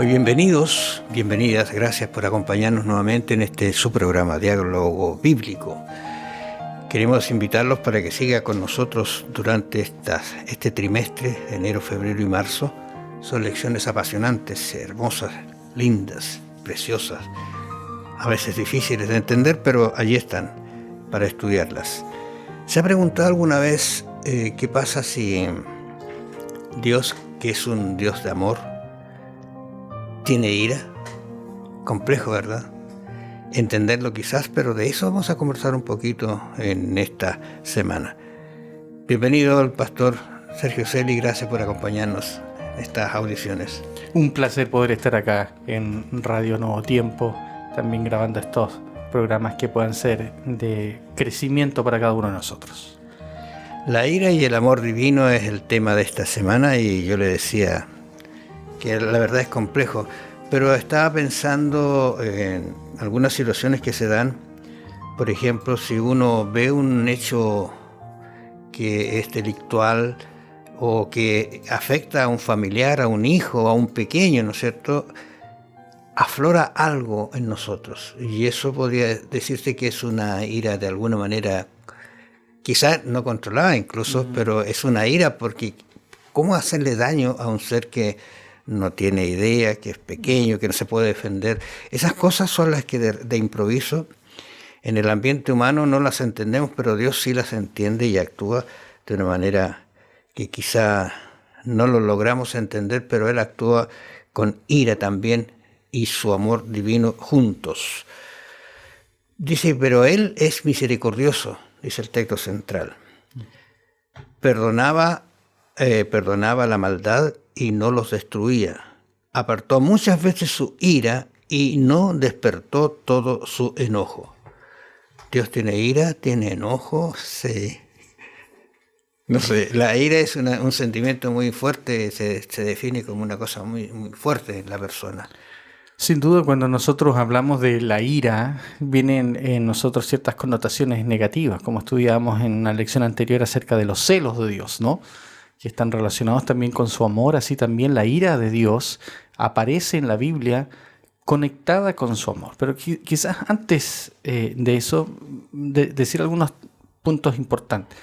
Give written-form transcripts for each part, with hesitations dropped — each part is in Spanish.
Muy bienvenidos, bienvenidas, gracias por acompañarnos nuevamente en su programa Diálogo Bíblico. Queremos invitarlos para que siga con nosotros durante este trimestre, enero, febrero y marzo. Son lecciones apasionantes, hermosas, lindas, preciosas, a veces difíciles de entender, pero allí están para estudiarlas. ¿Se ha preguntado alguna vez qué pasa si Dios, que es un Dios de amor, tiene ira? Complejo, ¿verdad? Entenderlo quizás, pero de eso vamos a conversar un poquito en esta semana. Bienvenido el pastor Sergio Celi, gracias por acompañarnos en estas audiciones. Un placer poder estar acá en Radio Nuevo Tiempo, también grabando estos programas que puedan ser de crecimiento para cada uno de nosotros. La ira y el amor divino es el tema de esta semana y yo le decía que la verdad es complejo, pero estaba pensando en algunas situaciones que se dan. Por ejemplo, si uno ve un hecho que es delictual o que afecta a un familiar, a un hijo, a un pequeño, ¿no es cierto?, aflora algo en nosotros. Y eso podría decirse que es una ira de alguna manera, quizás no controlada incluso, pero es una ira porque ¿cómo hacerle daño a un ser que no tiene idea, que es pequeño, que no se puede defender? Esas cosas son las que de improviso en el ambiente humano no las entendemos, pero Dios sí las entiende y actúa de una manera que quizá no lo logramos entender, pero Él actúa con ira también y su amor divino juntos. Dice, pero Él es misericordioso, dice el texto central. Perdonaba la maldad y no los destruía. Apartó muchas veces su ira y no despertó todo su enojo. Dios tiene ira, tiene enojo, sí. No sé, la ira es un sentimiento muy fuerte, se define como una cosa muy, muy fuerte en la persona. Sin duda, cuando nosotros hablamos de la ira, vienen en nosotros ciertas connotaciones negativas, como estudiábamos en una lección anterior acerca de los celos de Dios, ¿no?, que están relacionados también con su amor. Así también la ira de Dios aparece en la Biblia conectada con su amor. Pero quizás antes de eso, decir algunos puntos importantes.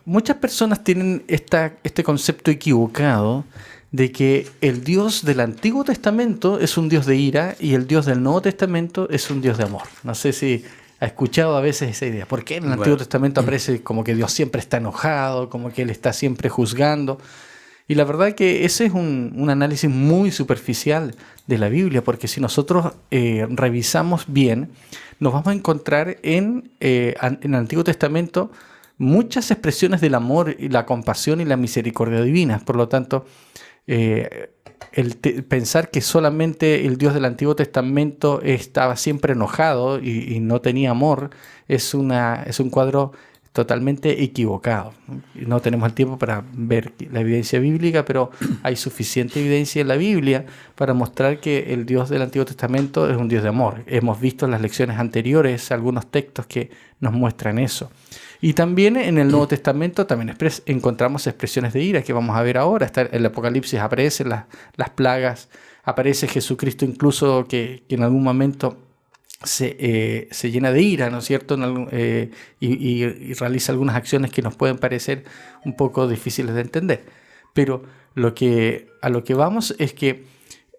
Muchas personas tienen este concepto equivocado de que el Dios del Antiguo Testamento es un Dios de ira y el Dios del Nuevo Testamento es un Dios de amor. No sé si ha escuchado a veces esa idea. ¿Por qué en el Antiguo Testamento aparece como que Dios siempre está enojado, como que Él está siempre juzgando? Y la verdad que ese es un análisis muy superficial de la Biblia, porque si nosotros revisamos bien, nos vamos a encontrar en el Antiguo Testamento muchas expresiones del amor y la compasión y la misericordia divinas. Por lo tanto, pensar que solamente el Dios del Antiguo Testamento estaba siempre enojado y no tenía amor es un cuadro totalmente equivocado. No tenemos el tiempo para ver la evidencia bíblica, pero hay suficiente evidencia en la Biblia para mostrar que el Dios del Antiguo Testamento es un Dios de amor. Hemos visto en las lecciones anteriores algunos textos que nos muestran eso. Y también en el Nuevo Testamento también encontramos expresiones de ira que vamos a ver ahora. En el Apocalipsis aparecen las plagas, aparece Jesucristo incluso que en algún momento se llena de ira, ¿no es cierto? Y realiza algunas acciones que nos pueden parecer un poco difíciles de entender. Pero a lo que vamos es que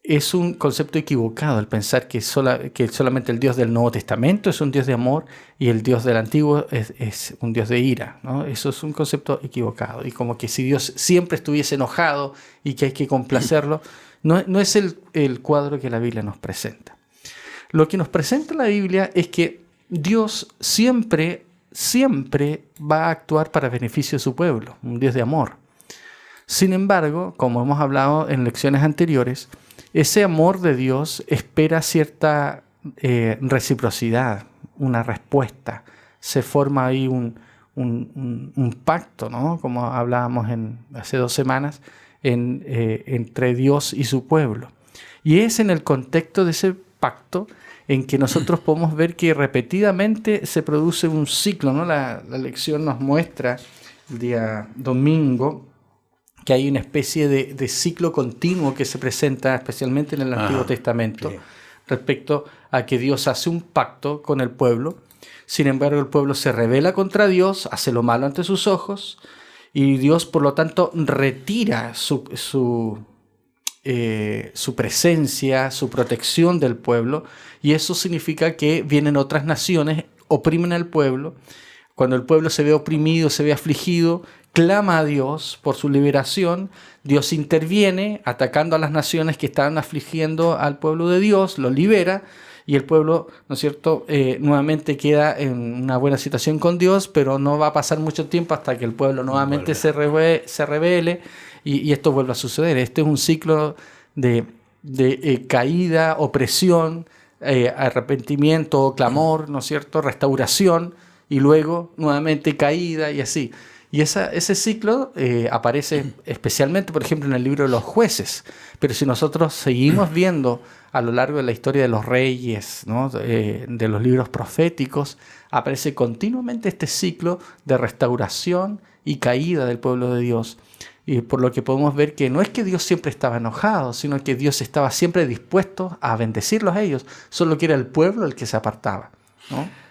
es un concepto equivocado el pensar que solamente el Dios del Nuevo Testamento es un Dios de amor y el Dios del Antiguo es un Dios de ira, ¿no? Eso es un concepto equivocado. Y como que si Dios siempre estuviese enojado y que hay que complacerlo, no es el cuadro que la Biblia nos presenta. Lo que nos presenta la Biblia es que Dios siempre va a actuar para beneficio de su pueblo, un Dios de amor. Sin embargo, como hemos hablado en lecciones anteriores, ese amor de Dios espera cierta reciprocidad, una respuesta. Se forma ahí un pacto, ¿no?, como hablábamos hace 2 semanas, entre Dios y su pueblo. Y es en el contexto de ese pacto en que nosotros podemos ver que repetidamente se produce un ciclo, ¿no? La lección nos muestra el día domingo que hay una especie de ciclo continuo que se presenta especialmente en el Antiguo Testamento, sí, respecto a que Dios hace un pacto con el pueblo. Sin embargo, el pueblo se rebela contra Dios, hace lo malo ante sus ojos, y Dios, por lo tanto, retira su presencia, su protección del pueblo, y eso significa que vienen otras naciones, oprimen al pueblo. Cuando el pueblo se ve oprimido, se ve afligido, clama a Dios por su liberación. Dios interviene atacando a las naciones que estaban afligiendo al pueblo de Dios, lo libera, y el pueblo, ¿no es cierto?, nuevamente queda en una buena situación con Dios, pero no va a pasar mucho tiempo hasta que el pueblo nuevamente se revele y esto vuelve a suceder. Este es un ciclo de caída, opresión, arrepentimiento, clamor, ¿no es cierto?, restauración, y luego nuevamente caída y así. Y ese ciclo aparece especialmente, por ejemplo, en el libro de los Jueces. Pero si nosotros seguimos viendo a lo largo de la historia de los reyes, ¿no?, de los libros proféticos, aparece continuamente este ciclo de restauración y caída del pueblo de Dios. Y por lo que podemos ver que no es que Dios siempre estaba enojado, sino que Dios estaba siempre dispuesto a bendecirlos a ellos, solo que era el pueblo el que se apartaba, ¿no?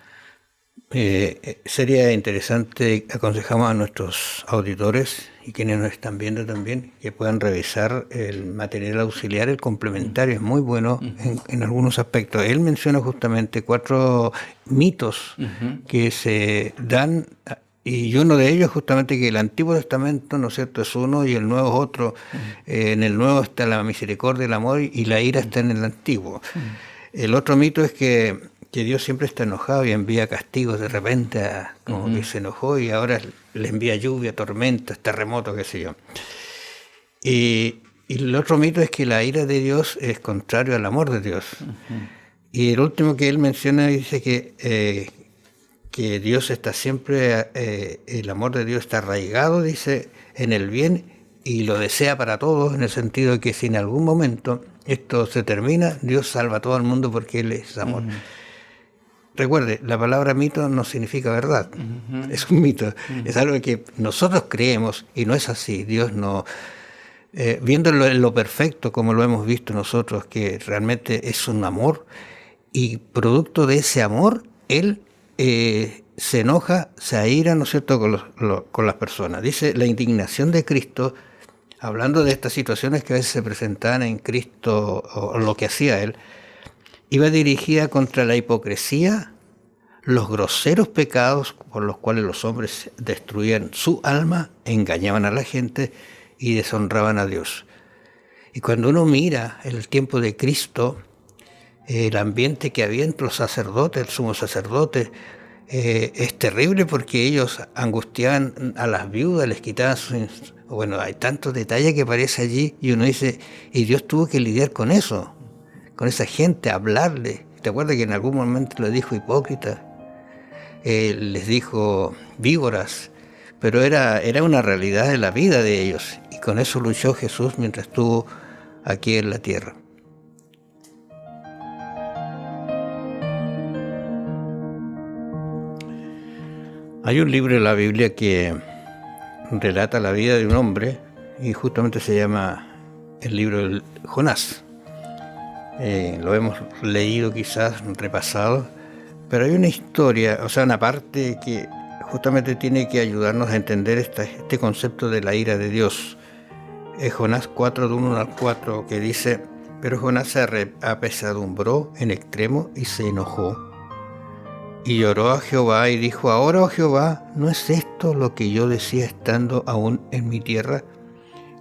Sería interesante, aconsejamos a nuestros auditores y quienes nos están viendo también, que puedan revisar el material auxiliar, el complementario, es muy bueno en algunos aspectos. Él menciona justamente 4 mitos que se dan, y uno de ellos justamente que el Antiguo Testamento, ¿no es cierto?, es uno y el Nuevo es otro. En el Nuevo está la misericordia, el amor, y la ira está en el Antiguo. El otro mito es que Dios siempre está enojado y envía castigos de repente, como que se enojó y ahora le envía lluvia, tormentas, terremotos, qué sé yo. Y el otro mito es que la ira de Dios es contrario al amor de Dios. Y el último que él menciona dice que Dios está siempre, el amor de Dios está arraigado, dice, en el bien y lo desea para todos, en el sentido de que si en algún momento esto se termina, Dios salva a todo el mundo porque Él es amor. Recuerde, la palabra mito no significa verdad, es un mito, es algo que nosotros creemos y no es así. Dios no, viéndolo en lo perfecto como lo hemos visto nosotros, que realmente es un amor, y producto de ese amor, Él se enoja, se aira, ¿no es cierto?, con las personas. Dice la indignación de Cristo, hablando de estas situaciones que a veces se presentaban en Cristo o lo que hacía Él, iba dirigida contra la hipocresía, los groseros pecados por los cuales los hombres destruían su alma, engañaban a la gente y deshonraban a Dios. Y cuando uno mira el tiempo de Cristo, el ambiente que había entre los sacerdotes, el sumo sacerdote, es terrible porque ellos angustiaban a las viudas, les quitaban sus... Bueno, hay tantos detalles que aparece allí y uno dice, y Dios tuvo que lidiar con eso, con esa gente, hablarle. ¿Te acuerdas que en algún momento le dijo hipócrita? Les dijo víboras, pero era una realidad de la vida de ellos, y con eso luchó Jesús mientras estuvo aquí en la tierra. Hay un libro en la Biblia que relata la vida de un hombre y justamente se llama el libro de Jonás. Lo hemos leído quizás, repasado, pero hay una historia, o sea, una parte que justamente tiene que ayudarnos a entender este concepto de la ira de Dios. Es Jonás 4, de 1 al 4, que dice: pero Jonás se apesadumbró en extremo y se enojó. Y lloró a Jehová y dijo: ahora, oh Jehová, ¿no es esto lo que yo decía estando aún en mi tierra?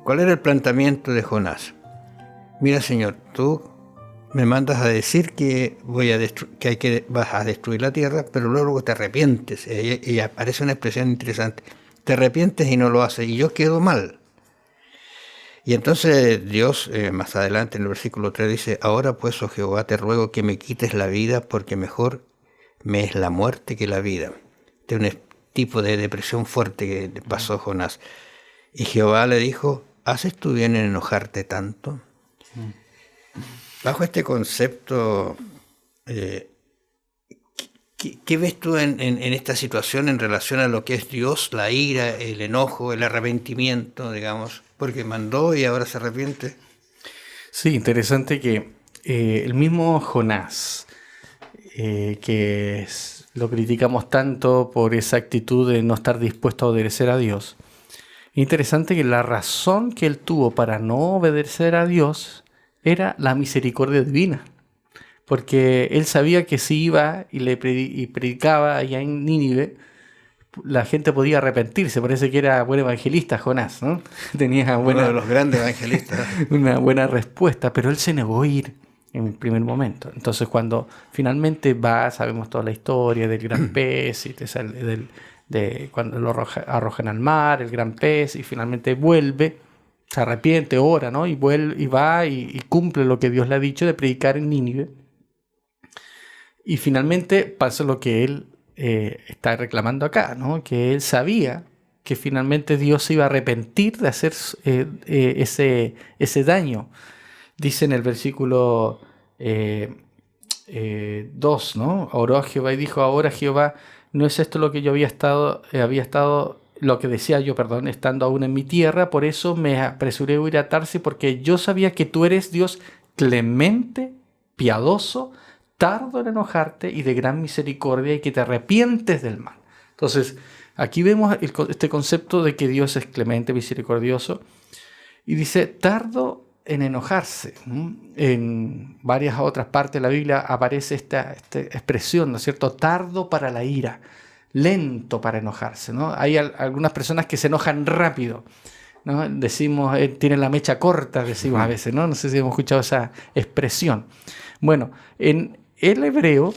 ¿Cuál era el planteamiento de Jonás? Mira, Señor, tú me mandas a decir que vas a destruir la tierra, pero luego te arrepientes. Y aparece una expresión interesante. Te arrepientes y no lo haces, y yo quedo mal. Y entonces Dios, más adelante en el versículo 3 dice: ahora pues, oh Jehová, te ruego que me quites la vida, porque mejor me es la muerte que la vida. De un tipo de depresión fuerte que pasó Jonás. Y Jehová le dijo: ¿haces tú bien en enojarte tanto? Bajo este concepto, ¿Qué ves tú en esta situación en relación a lo que es Dios, la ira, el enojo, el arrepentimiento, digamos? Porque mandó y ahora se arrepiente. Sí, interesante que el mismo Jonás, lo criticamos tanto por esa actitud de no estar dispuesto a obedecer a Dios. Interesante que la razón que él tuvo para no obedecer a Dios era la misericordia divina. Porque él sabía que si iba y predicaba allá en Nínive, la gente podía arrepentirse. Parece que era buen evangelista Jonás, ¿no? Tenía Uno de los grandes evangelistas. una buena respuesta, pero él se negó a ir en el primer momento. Entonces cuando finalmente va, sabemos toda la historia del gran pez, y de cuando lo arrojan al mar, el gran pez, y finalmente vuelve, se arrepiente, ora, ¿no? Y vuelve, y va y cumple lo que Dios le ha dicho de predicar en Nínive. Y finalmente pasa lo que él está reclamando acá, ¿no? Que él sabía que finalmente Dios se iba a arrepentir de hacer ese daño. Dice en el versículo 2, ¿no? Oró a Jehová y dijo: ahora Jehová, ¿no es esto lo que yo había estado, lo que decía yo, perdón, estando aún en mi tierra? Por eso me apresuré a ir a Tarsis, porque yo sabía que tú eres Dios clemente, piadoso, tardo en enojarte y de gran misericordia, y que te arrepientes del mal. Entonces, aquí vemos este concepto de que Dios es clemente, misericordioso, y dice tardo en enojarse. En varias otras partes de la Biblia aparece esta expresión, ¿no es cierto? Tardo para la ira, lento para enojarse, ¿no? Hay algunas personas que se enojan rápido, ¿no? Decimos, tienen la mecha corta, decimos a veces, ¿no? No sé si hemos escuchado esa expresión. Bueno, en el hebreo,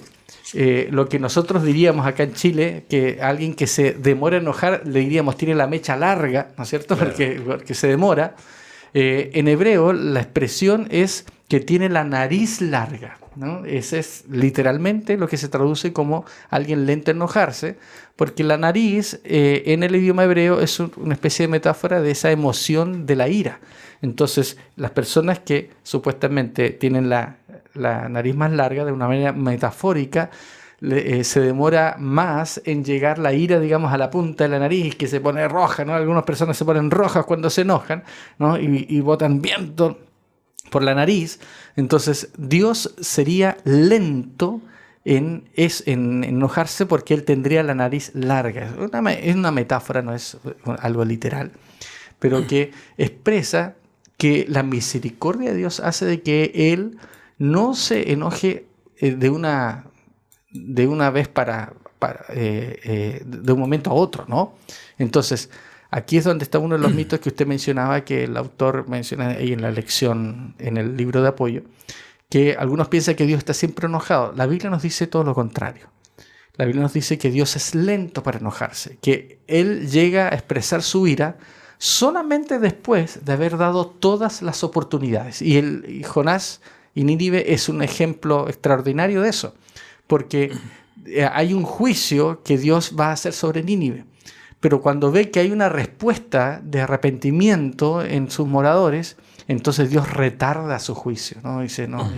lo que nosotros diríamos acá en Chile, que alguien que se demora a enojar, le diríamos tiene la mecha larga, ¿no es cierto? Claro. Porque se demora. En hebreo la expresión es que tiene la nariz larga, ¿no? Ese es literalmente lo que se traduce como alguien lento a enojarse, porque la nariz en el idioma hebreo es una especie de metáfora de esa emoción de la ira. Entonces, las personas que supuestamente tienen la nariz más larga, de una manera metafórica, se demora más en llegar la ira, digamos, a la punta de la nariz, que se pone roja, ¿no? Algunas personas se ponen rojas cuando se enojan, ¿no? Y botan viento por la nariz. Entonces, Dios sería lento en enojarse porque Él tendría la nariz larga. Es una metáfora, no es algo literal, pero que expresa que la misericordia de Dios hace de que Él no se enoje de una vez de un momento a otro, ¿no? Entonces, aquí es donde está uno de los mitos que usted mencionaba, que el autor menciona ahí en la lección, en el libro de apoyo, que algunos piensan que Dios está siempre enojado. La Biblia nos dice todo lo contrario. La Biblia nos dice que Dios es lento para enojarse, que Él llega a expresar su ira solamente después de haber dado todas las oportunidades. Y Jonás y Nínive es un ejemplo extraordinario de eso, porque hay un juicio que Dios va a hacer sobre Nínive, pero cuando ve que hay una respuesta de arrepentimiento en sus moradores, entonces Dios retarda su juicio, ¿no? Dice, no,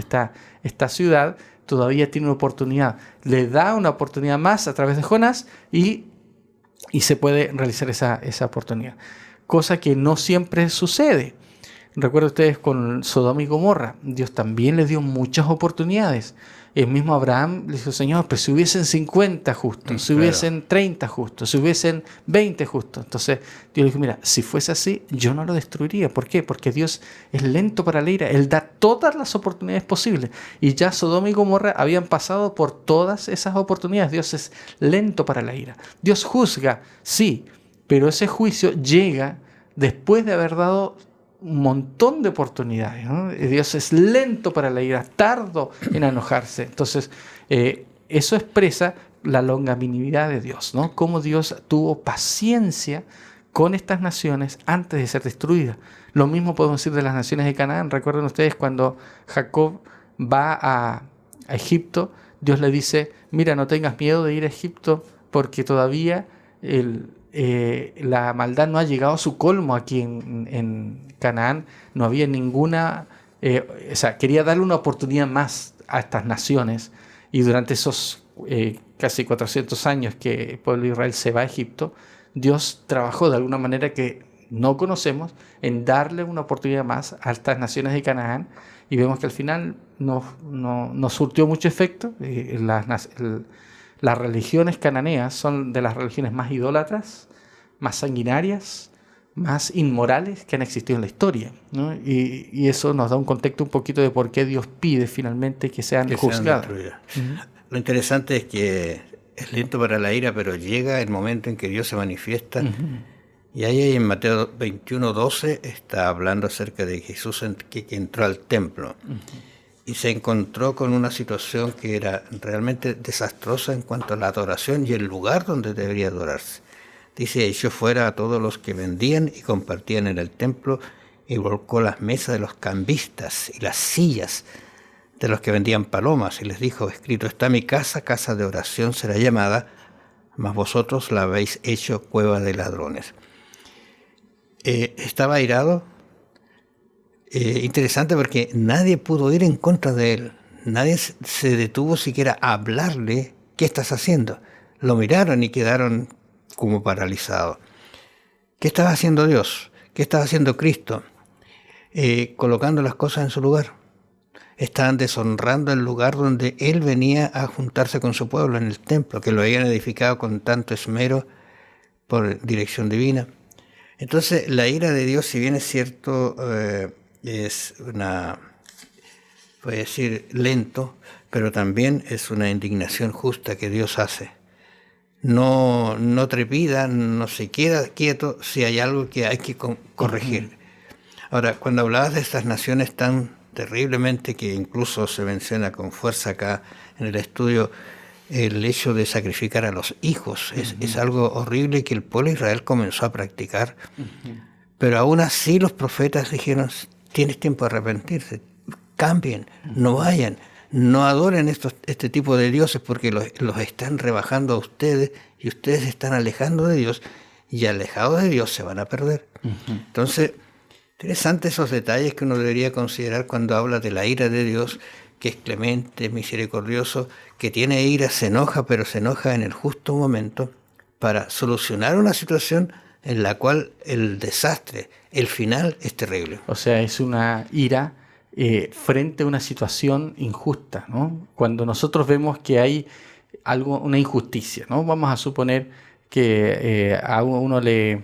esta ciudad todavía tiene una oportunidad, le da una oportunidad más a través de Jonás y se puede realizar esa oportunidad, cosa que no siempre sucede. Recuerden ustedes con Sodoma y Gomorra, Dios también les dio muchas oportunidades. El mismo Abraham le dijo: Señor, pues si hubiesen 50 justos, si hubiesen 30 justos, si hubiesen 20 justos. Entonces Dios le dijo: mira, si fuese así, yo no lo destruiría. ¿Por qué? Porque Dios es lento para la ira. Él da todas las oportunidades posibles. Y ya Sodoma y Gomorra habían pasado por todas esas oportunidades. Dios es lento para la ira. Dios juzga, sí, pero ese juicio llega después de haber dado un montón de oportunidades, ¿no? Dios es lento para la ira, tardo en enojarse. Entonces, eso expresa la longanimidad de Dios, ¿no? Cómo Dios tuvo paciencia con estas naciones antes de ser destruidas. Lo mismo podemos decir de las naciones de Canaán. Recuerden ustedes cuando Jacob va a Egipto, Dios le dice: mira, no tengas miedo de ir a Egipto, porque todavía la maldad no ha llegado a su colmo aquí en Canaán. No había ninguna... quería darle una oportunidad más a estas naciones, y durante esos casi 400 años que el pueblo de Israel se va a Egipto, Dios trabajó de alguna manera que no conocemos en darle una oportunidad más a estas naciones de Canaán, y vemos que al final no surtió mucho efecto. Las religiones cananeas son de las religiones más idólatras, más sanguinarias, más inmorales que han existido en la historia, ¿no? Y eso nos da un contexto un poquito de por qué Dios pide finalmente que sean juzgados. Lo interesante es que es lento para la ira, pero llega el momento en que Dios se manifiesta. Y ahí en Mateo 21:12 está hablando acerca de Jesús que entró al templo y se encontró con una situación que era realmente desastrosa en cuanto a la adoración y el lugar donde debería adorarse. Dice, echó fuera a todos los que vendían y compartían en el templo y volcó las mesas de los cambistas y las sillas de los que vendían palomas, y les dijo, escrito está mi casa, casa de oración será llamada, mas vosotros la habéis hecho cueva de ladrones. Estaba airado. Interesante porque nadie pudo ir en contra de él. Nadie se detuvo siquiera a hablarle, ¿qué estás haciendo? Lo miraron y quedaron como paralizados. ¿Qué estaba haciendo Dios? ¿Qué estaba haciendo Cristo? Colocando las cosas en su lugar. Estaban deshonrando el lugar donde Él venía a juntarse con su pueblo, en el templo, que lo habían edificado con tanto esmero por dirección divina. Entonces, la ira de Dios, si bien es cierto, es puede decir, lento, pero también es una indignación justa que Dios hace. No trepida, no se queda quieto si hay algo que hay que corregir. Ahora, cuando hablabas de estas naciones tan terriblemente, que incluso se menciona con fuerza acá en el estudio, el hecho de sacrificar a los hijos, es algo horrible que el pueblo de Israel comenzó a practicar. Pero aún así los profetas dijeron, tienes tiempo de arrepentirse, cambien, no vayan, no adoren este tipo de dioses porque los están rebajando a ustedes y ustedes se están alejando de Dios, y alejados de Dios se van a perder. Entonces, interesante esos detalles que uno debería considerar cuando habla de la ira de Dios, que es clemente, misericordioso, que tiene ira, se enoja, pero se enoja en el justo momento para solucionar una situación en la cual el desastre, el final, es terrible. O sea, es una ira frente a una situación injusta, ¿no? Cuando nosotros vemos que hay una injusticia, ¿no? Vamos a suponer que a uno le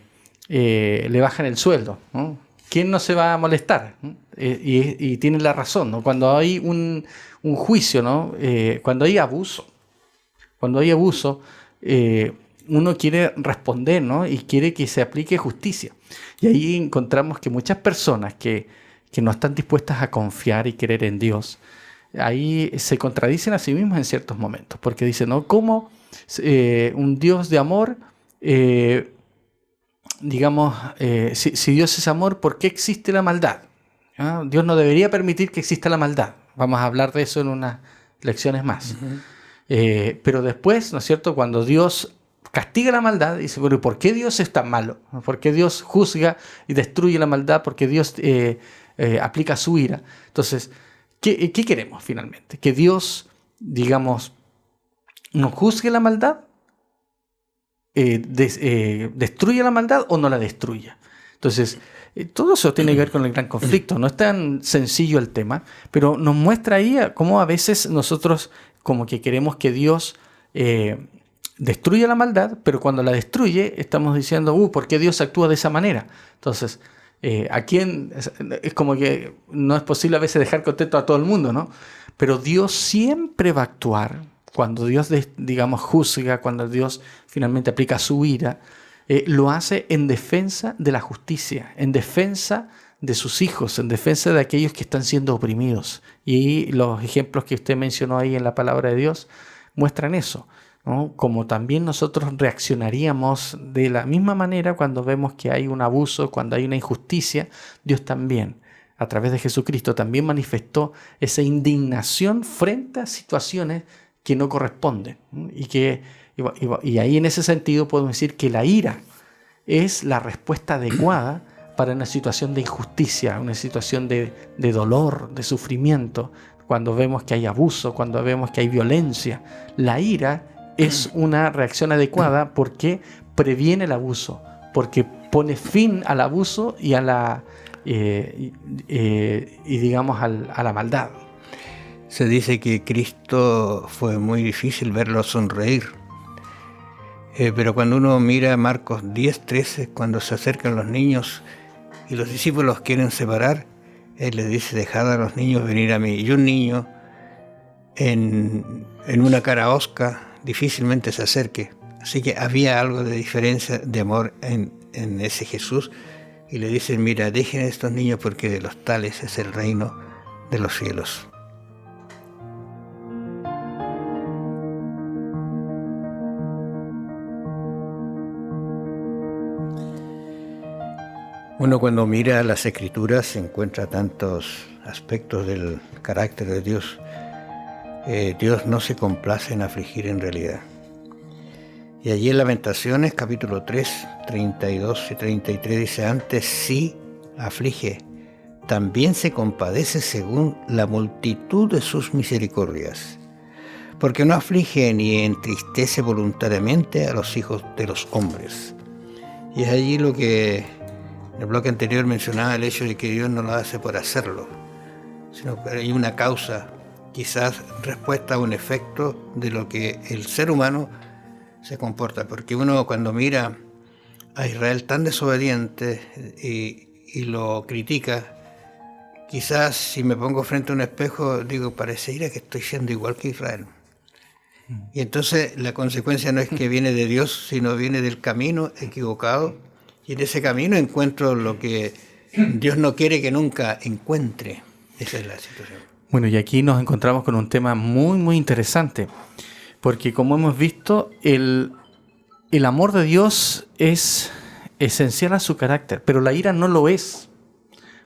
bajan el sueldo, ¿no? ¿Quién no se va a molestar? Y tiene la razón, ¿no? Cuando hay un juicio, ¿no? Cuando hay abuso, uno quiere responder, ¿no? Y quiere que se aplique justicia. Y ahí encontramos que muchas personas que no están dispuestas a confiar y creer en Dios, ahí se contradicen a sí mismos en ciertos momentos, porque dicen, ¿no? ¿Cómo un Dios de amor... si Dios es amor, ¿por qué existe la maldad? ¿Ah? Dios no debería permitir que exista la maldad. Vamos a hablar de eso en unas lecciones más. Pero después, ¿no es cierto?, cuando Dios castiga la maldad, dice, bueno, ¿por qué Dios es tan malo? ¿Por qué Dios juzga y destruye la maldad? ¿Por qué Dios aplica su ira? Entonces, ¿qué queremos finalmente? ¿Que Dios, digamos, no juzgue la maldad? ¿Destruye la maldad o no la destruya? Entonces, todo eso tiene que ver con el gran conflicto. No es tan sencillo el tema, pero nos muestra ahí cómo a veces nosotros como que queremos que Dios destruya la maldad, pero cuando la destruye estamos diciendo, ¿por qué Dios actúa de esa manera? Entonces, ¿a quién? Es como que no es posible a veces dejar contento a todo el mundo, ¿no? Pero Dios siempre va a actuar. Cuando Dios, juzga, cuando Dios finalmente aplica su ira, lo hace en defensa de la justicia, en defensa de sus hijos, en defensa de aquellos que están siendo oprimidos. Y los ejemplos que usted mencionó ahí en la palabra de Dios muestran eso, ¿no? Como también nosotros reaccionaríamos de la misma manera cuando vemos que hay un abuso, cuando hay una injusticia. Dios también, a través de Jesucristo, también manifestó esa indignación frente a situaciones que no corresponden. Y ahí en ese sentido podemos decir que la ira es la respuesta adecuada para una situación de injusticia, una situación de dolor, de sufrimiento, cuando vemos que hay abuso, cuando vemos que hay violencia. La ira es una reacción adecuada porque previene el abuso, porque pone fin al abuso y a la digamos a la maldad. Se dice que Cristo fue muy difícil verlo sonreír. Pero cuando uno mira Marcos 10:13, cuando se acercan los niños y los discípulos quieren separar, Él les dice: dejad a los niños venir a mí. Y un niño en una cara hosca difícilmente se acerque. Así que había algo de diferencia de amor en ese Jesús. Y le dicen: mira, dejen a estos niños porque de los tales es el reino de los cielos. Uno cuando mira las Escrituras se encuentra tantos aspectos del carácter de Dios. Dios no se complace en afligir en realidad. Y allí en Lamentaciones, capítulo 3, 32 y 33 dice: antes sí aflige, también se compadece según la multitud de sus misericordias, porque no aflige ni entristece voluntariamente a los hijos de los hombres. Y es allí lo que en el bloque anterior mencionaba, el hecho de que Dios no lo hace por hacerlo, sino que hay una causa, quizás respuesta a un efecto de lo que el ser humano se comporta. Porque uno cuando mira a Israel tan desobediente y lo critica, quizás si me pongo frente a un espejo digo: parecería que estoy siendo igual que Israel. Y entonces la consecuencia no es que viene de Dios, sino viene del camino equivocado. Y en ese camino encuentro lo que Dios no quiere que nunca encuentre. Esa es la situación. Bueno, y aquí nos encontramos con un tema muy, muy interesante. Porque como hemos visto, el amor de Dios es esencial a su carácter, pero la ira no lo es.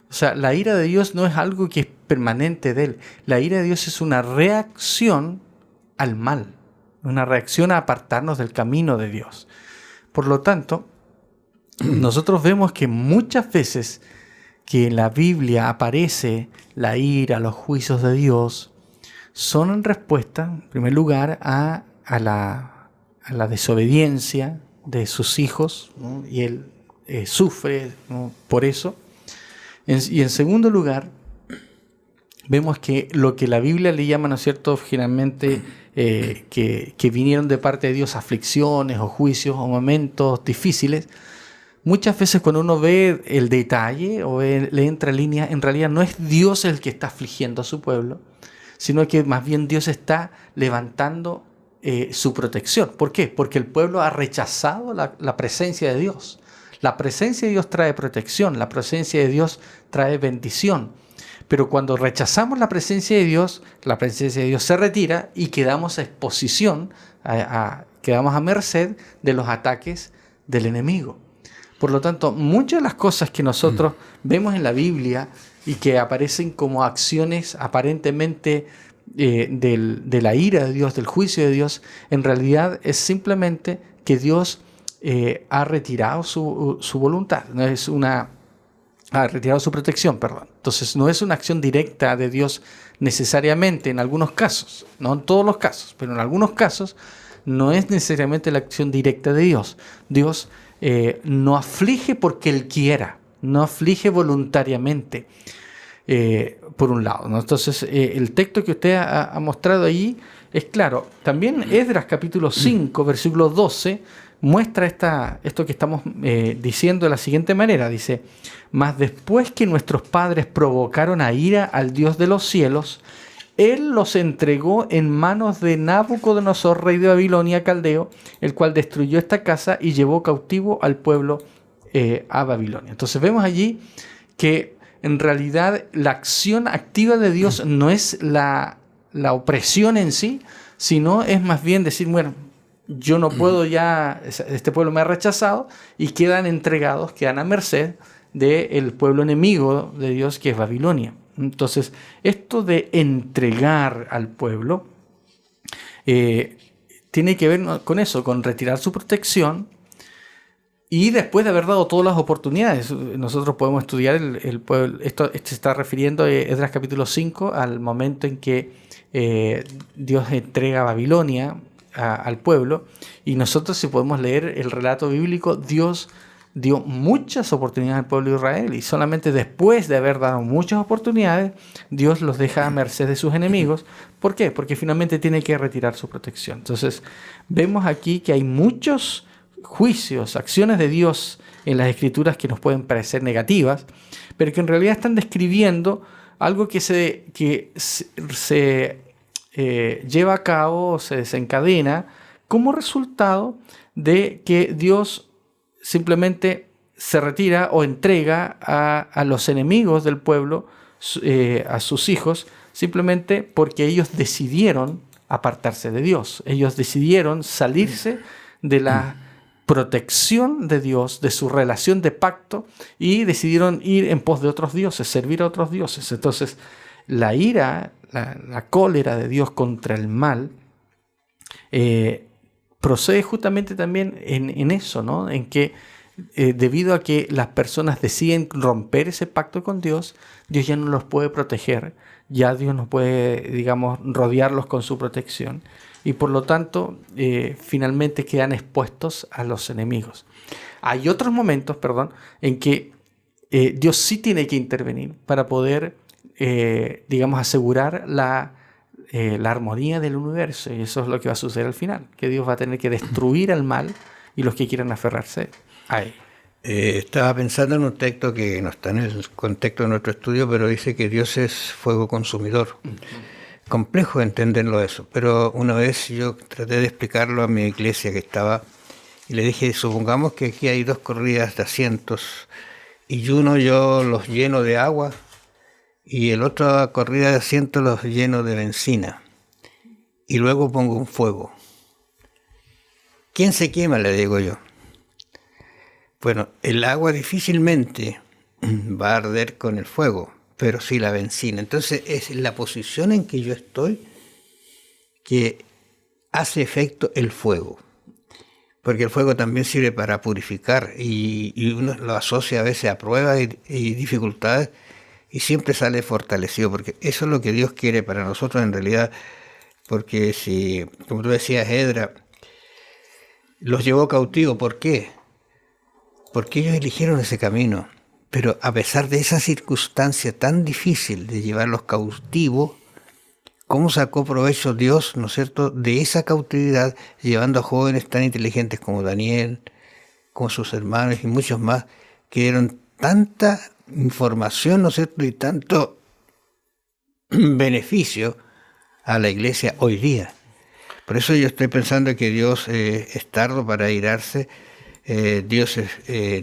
O sea, la ira de Dios no es algo que es permanente de Él. La ira de Dios es una reacción al mal, una reacción a apartarnos del camino de Dios. Por lo tanto, nosotros vemos que muchas veces que en la Biblia aparece la ira, los juicios de Dios, son en respuesta, en primer lugar, a la desobediencia de sus hijos, ¿no? Y él sufre, ¿no?, por eso. Y en segundo lugar, vemos que lo que la Biblia le llama, ¿no es cierto?, generalmente que vinieron de parte de Dios aflicciones o juicios o momentos difíciles. Muchas veces cuando uno ve el detalle o le entra en línea, en realidad no es Dios el que está afligiendo a su pueblo, sino que más bien Dios está levantando su protección. ¿Por qué? Porque el pueblo ha rechazado la presencia de Dios. La presencia de Dios trae protección, la presencia de Dios trae bendición. Pero cuando rechazamos la presencia de Dios se retira y quedamos a exposición, quedamos a merced de los ataques del enemigo. Por lo tanto, muchas de las cosas que nosotros vemos en la Biblia y que aparecen como acciones aparentemente de la ira de Dios, del juicio de Dios, en realidad es simplemente que Dios ha retirado su voluntad, ha retirado su protección, perdón. Entonces no es una acción directa de Dios necesariamente en algunos casos, no en todos los casos, pero en algunos casos no es necesariamente la acción directa de Dios. Dios no aflige porque Él quiera, no aflige voluntariamente, por un lado, ¿no? Entonces, el texto que usted ha mostrado allí es claro. También Esdras capítulo 5, versículo 12, muestra esto que estamos diciendo de la siguiente manera. Dice: mas después que nuestros padres provocaron a ira al Dios de los cielos, Él los entregó en manos de Nabucodonosor, rey de Babilonia, caldeo, el cual destruyó esta casa y llevó cautivo al pueblo a Babilonia. Entonces vemos allí que en realidad la acción activa de Dios no es la opresión en sí, sino es más bien decir: bueno, yo no puedo ya, este pueblo me ha rechazado, y quedan entregados, quedan a merced del pueblo enemigo de Dios, que es Babilonia. Entonces, esto de entregar al pueblo tiene que ver con eso, con retirar su protección, y después de haber dado todas las oportunidades. Nosotros podemos estudiar el pueblo. Esto se está refiriendo a Esdras capítulo 5, al momento en que Dios entrega a Babilonia al pueblo. Y nosotros, si podemos leer el relato bíblico, Dios dio muchas oportunidades al pueblo de Israel, y solamente después de haber dado muchas oportunidades, Dios los deja a merced de sus enemigos. ¿Por qué? Porque finalmente tiene que retirar su protección. Entonces, vemos aquí que hay muchos juicios, acciones de Dios en las Escrituras que nos pueden parecer negativas, pero que en realidad están describiendo algo que se lleva a cabo, se desencadena como resultado de que Dios simplemente se retira o entrega a los enemigos del pueblo, a sus hijos, simplemente porque ellos decidieron apartarse de Dios. Ellos decidieron salirse de la protección de Dios, de su relación de pacto, y decidieron ir en pos de otros dioses, servir a otros dioses. Entonces, la ira, la cólera de Dios contra el mal, procede justamente también en eso, ¿no? En que debido a que las personas deciden romper ese pacto con Dios, Dios ya no los puede proteger, ya Dios no puede, digamos, rodearlos con su protección, y por lo tanto finalmente quedan expuestos a los enemigos. Hay otros momentos, en que Dios sí tiene que intervenir para poder, digamos, asegurar la armonía del universo, y eso es lo que va a suceder al final, que Dios va a tener que destruir al mal y los que quieran aferrarse a él. Estaba pensando en un texto que no está en el contexto de nuestro estudio, pero dice que Dios es fuego consumidor. Complejo entenderlo eso, pero una vez yo traté de explicarlo a mi iglesia que estaba, y le dije, supongamos que aquí hay 2 corridas de asientos, y uno yo los lleno de agua, y el otro corrida de asientos los lleno de benzina, y luego pongo un fuego. ¿Quién se quema?, le digo yo. Bueno, el agua difícilmente va a arder con el fuego, pero sí la benzina. Entonces es la posición en que yo estoy que hace efecto el fuego, porque el fuego también sirve para purificar, y uno lo asocia a veces a pruebas y dificultades, y siempre sale fortalecido, porque eso es lo que Dios quiere para nosotros en realidad. Porque si, como tú decías, Edra los llevó cautivos, ¿por qué? Porque ellos eligieron ese camino, pero a pesar de esa circunstancia tan difícil de llevarlos cautivos, ¿cómo sacó provecho Dios, ¿no es cierto?, de esa cautividad, llevando a jóvenes tan inteligentes como Daniel, como sus hermanos y muchos más, que dieron tanta información, ¿no es cierto?, y tanto beneficio a la iglesia hoy día. Por eso yo estoy pensando que Dios es tardo para irarse. Dios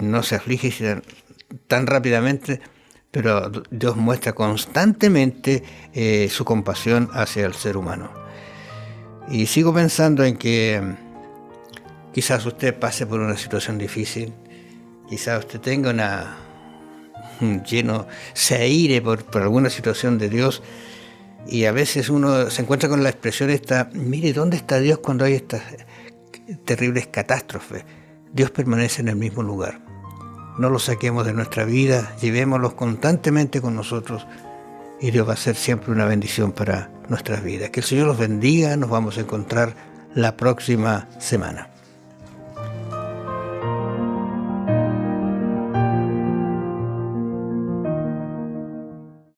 no se aflige tan rápidamente, pero Dios muestra constantemente su compasión hacia el ser humano. Y sigo pensando en que quizás usted pase por una situación difícil, quizás usted tenga se aire por alguna situación de Dios, y a veces uno se encuentra con la expresión esta: mire, ¿dónde está Dios cuando hay estas terribles catástrofes? Dios permanece en el mismo lugar. No lo saquemos de nuestra vida, llevémoslos constantemente con nosotros, y Dios va a ser siempre una bendición para nuestras vidas. Que el Señor los bendiga. Nos vamos a encontrar la próxima semana.